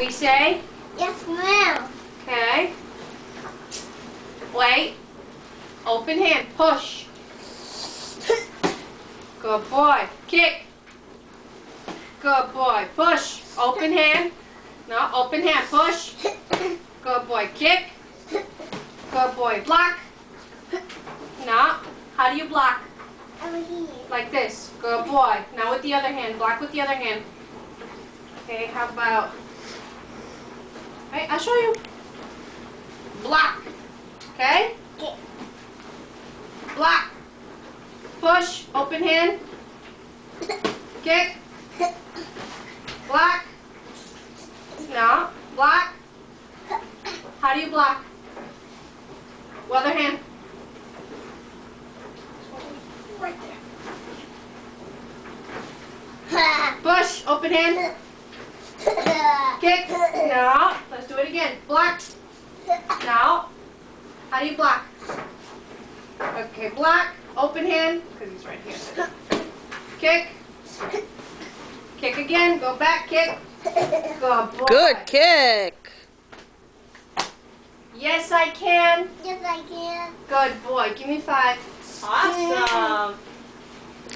We say? Yes, ma'am. Okay. Wait. Open hand. Push. Good boy. Kick. Good boy. Push. Open hand. No, open hand. Push. Good boy. Kick. Good boy. Block. No. How do you block? Over here. Like this. Good boy. Now with the other hand. Block with the other hand. Okay, how about... Wait, I'll show you. Block. Okay? Kick. Block. Push. Open hand. Kick. Block. No. Block. How do you block? Other hand. Right there. Push. Open hand. Kick. No. Let's do it again. Block. No. How do you block? Okay, block. Open hand. Because he's right here. Kick. Kick again. Go back. Kick. Good boy. Good kick. Yes, I can. Yes, I can. Good boy. Give me 5. Awesome.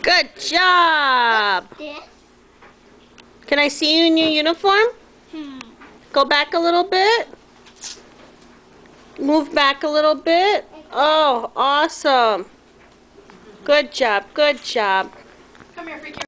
Good job. This. Can I see you in your uniform? Go back a little bit. Move back a little bit. Oh, awesome. Good job. Good job. Come here, freaky.